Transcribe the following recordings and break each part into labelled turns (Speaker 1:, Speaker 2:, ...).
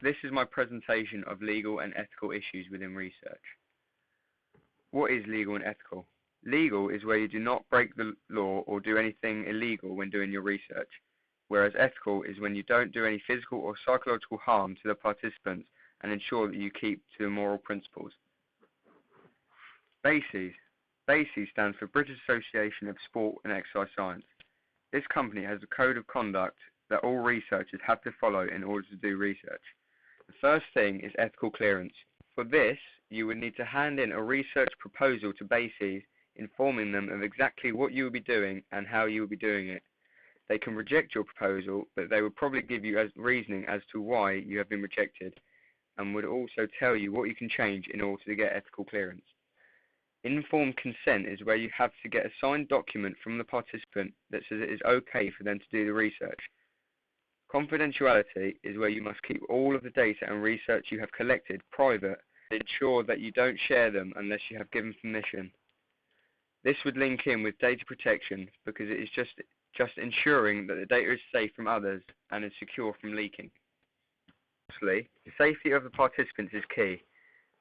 Speaker 1: This is my presentation of legal and ethical issues within research. What is legal and ethical? Legal is where you do not break the law or do anything illegal when doing your research, whereas ethical is when you don't do any physical or psychological harm to the participants and ensure that you keep to the moral principles. BASES. BASES stands for British Association of Sport and Exercise Science. This company has a code of conduct that all researchers have to follow in order to do research. The first thing is ethical clearance. For this, you would need to hand in a research proposal to BASES, informing them of exactly what you will be doing and how you will be doing it. They can reject your proposal, but they will probably give you reasoning as to why you have been rejected, and would also tell you what you can change in order to get ethical clearance. Informed consent is where you have to get a signed document from the participant that says it is okay for them to do the research. Confidentiality is where you must keep all of the data and research you have collected private and ensure that you don't share them unless you have given permission. This would link in with data protection because it is just ensuring that the data is safe from others and is secure from leaking. Lastly, the safety of the participants is key.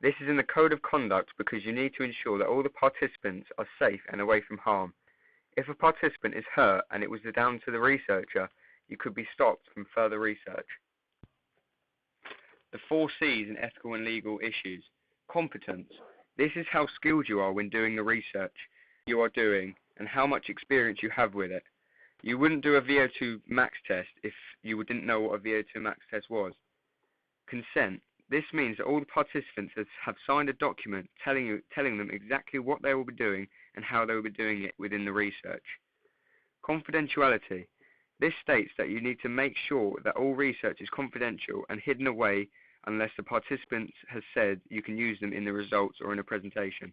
Speaker 1: This is in the code of conduct because you need to ensure that all the participants are safe and away from harm. If a participant is hurt and it was down to the researcher, you could be stopped from further research. The 4 C's in ethical and legal issues. Competence. This is how skilled you are when doing the research you are doing and how much experience you have with it. You wouldn't do a VO2 max test if you didn't know what a VO2 max test was. Consent. This means that all the participants have signed a document telling them exactly what they will be doing and how they will be doing it within the research. Confidentiality. This states that you need to make sure that all research is confidential and hidden away unless the participant has said you can use them in the results or in a presentation.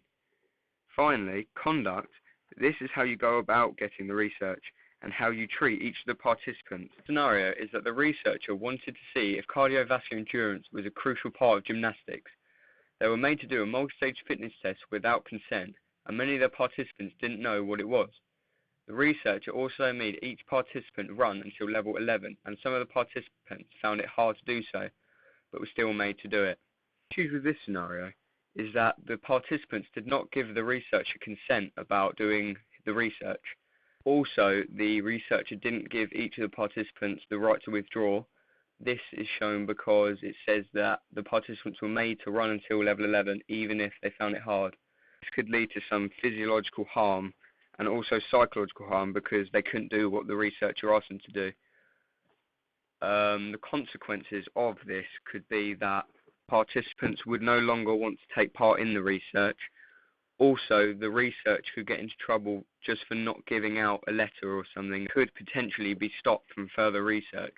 Speaker 1: Finally, conduct. This is how you go about getting the research and how you treat each of the participants. The scenario is that the researcher wanted to see if cardiovascular endurance was a crucial part of gymnastics. They were made to do a multi-stage fitness test without consent, and many of the participants didn't know what it was. The researcher also made each participant run until level 11, and some of the participants found it hard to do so, but were still made to do it. The issue with this scenario is that the participants did not give the researcher consent about doing the research. Also, the researcher didn't give each of the participants the right to withdraw. This is shown because it says that the participants were made to run until level 11 even if they found it hard. This could lead to some physiological harm and also psychological harm because they couldn't do what the researcher asked them to do. The consequences of this could be that participants would no longer want to take part in the research. Also, the research could get into trouble just for not giving out a letter or something. Could potentially be stopped from further research.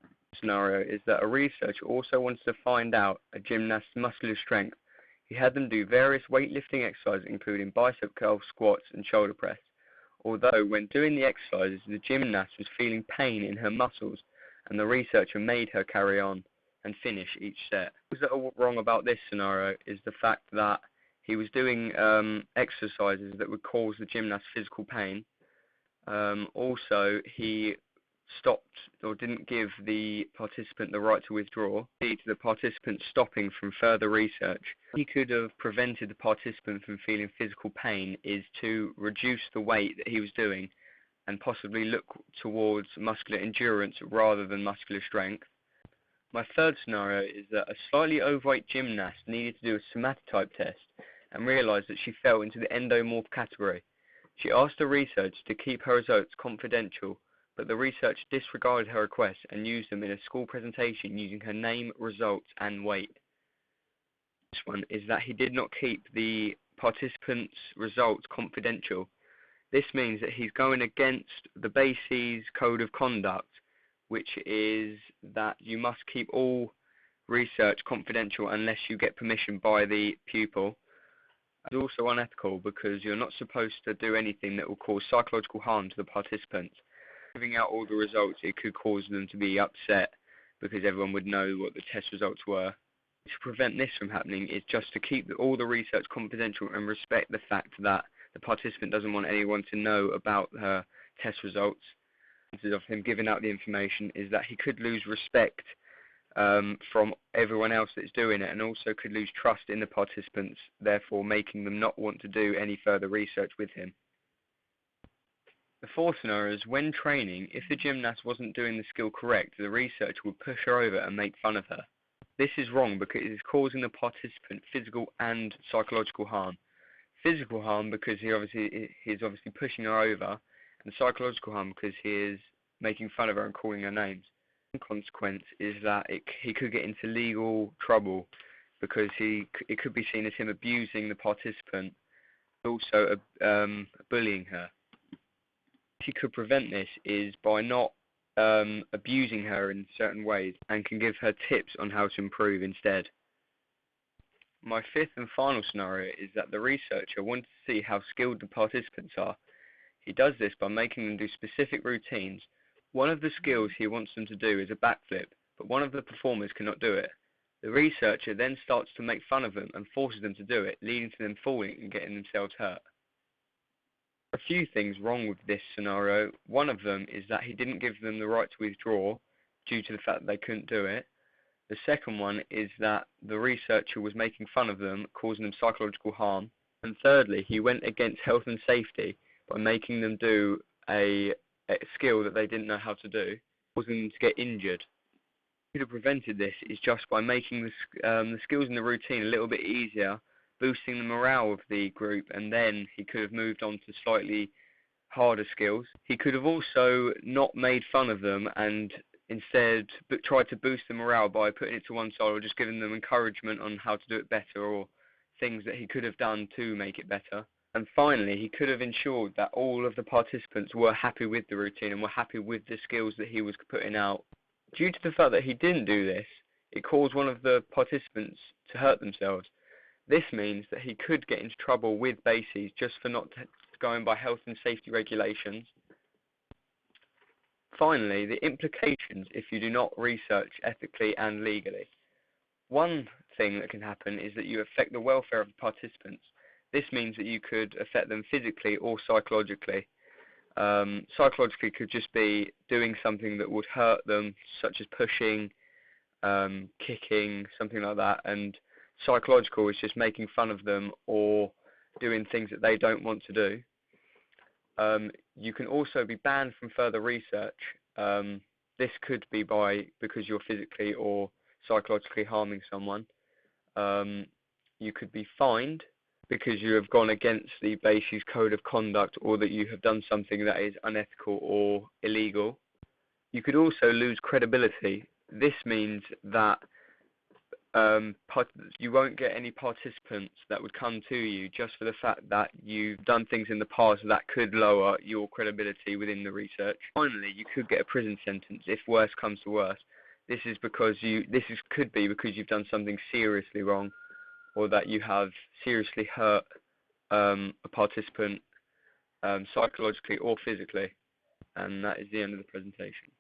Speaker 1: The scenario is that a researcher also wants to find out a gymnast's muscular strength. He had them do various weightlifting exercises including bicep curls, squats and shoulder press. Although when doing the exercises the gymnast was feeling pain in her muscles and the researcher made her carry on and finish each set. What is wrong about this scenario is the fact that he was doing exercises that would cause the gymnast physical pain. Also, he stopped or didn't give the participant the right to withdraw, leading to the participant stopping from further research. He could have prevented the participant from feeling physical pain is to reduce the weight that he was doing and possibly look towards muscular endurance rather than muscular strength. My third scenario is that a slightly overweight gymnast needed to do a somatotype test and realised that she fell into the endomorph category. She asked the researcher to keep her results confidential, but the researcher disregarded her request and used them in a school presentation using her name, results and weight. This one is that he did not keep the participants' results confidential. This means that he's going against the BASES code of conduct, which is that you must keep all research confidential unless you get permission by the pupil. It's also unethical because you're not supposed to do anything that will cause psychological harm to the participants. Giving out all the results, it could cause them to be upset because everyone would know what the test results were. To prevent this from happening is just to keep all the research confidential and respect the fact that the participant doesn't want anyone to know about her test results. Of him giving out the information is that he could lose respect from everyone else that's doing it, and also could lose trust in the participants, therefore making them not want to do any further research with him. The fourth scenario is when training, if the gymnast wasn't doing the skill correct, the researcher would push her over and make fun of her. This is wrong because it is causing the participant physical and psychological harm. Physical harm because he's obviously pushing her over, and psychological harm because he is making fun of her and calling her names. One consequence is that he could get into legal trouble because it could be seen as him abusing the participant, also bullying her. He could prevent this is by not abusing her in certain ways, and can give her tips on how to improve instead. My fifth and final scenario is that the researcher wants to see how skilled the participants are. He does this by making them do specific routines. One of the skills he wants them to do is a backflip, but one of the performers cannot do it. The researcher then starts to make fun of them and forces them to do it, leading to them falling and getting themselves hurt. A few things wrong with this scenario. One of them is that he didn't give them the right to withdraw due to the fact that they couldn't do it. The second one is that the researcher was making fun of them, causing them psychological harm. And thirdly, he went against health and safety by making them do a skill that they didn't know how to do, causing them to get injured. What could have prevented this is just by making the skills in the routine a little bit easier, boosting the morale of the group, and then he could have moved on to slightly harder skills. He could have also not made fun of them and instead tried to boost the morale by putting it to one side, or just giving them encouragement on how to do it better, or things that he could have done to make it better. And finally, he could have ensured that all of the participants were happy with the routine and were happy with the skills that he was putting out. Due to the fact that he didn't do this, it caused one of the participants to hurt themselves. This means that he could get into trouble with bases just for not going by health and safety regulations. Finally, the implications if you do not research ethically and legally. One thing that can happen is that you affect the welfare of the participants. This means that you could affect them physically or psychologically. Psychologically could just be doing something that would hurt them, such as pushing, kicking, something like that, and psychological is just making fun of them or doing things that they don't want to do. You can also be banned from further research. This could be because you're physically or psychologically harming someone. You could be fined because you have gone against the BASIS code of conduct, or that you have done something that is unethical or illegal. You could also lose credibility. This means that you won't get any participants that would come to you just for the fact that you've done things in the past that could lower your credibility within the research. Finally, you could get a prison sentence if worse comes to worse. This could be because you've done something seriously wrong, or that you have seriously hurt a participant psychologically or physically. And that is the end of the presentation.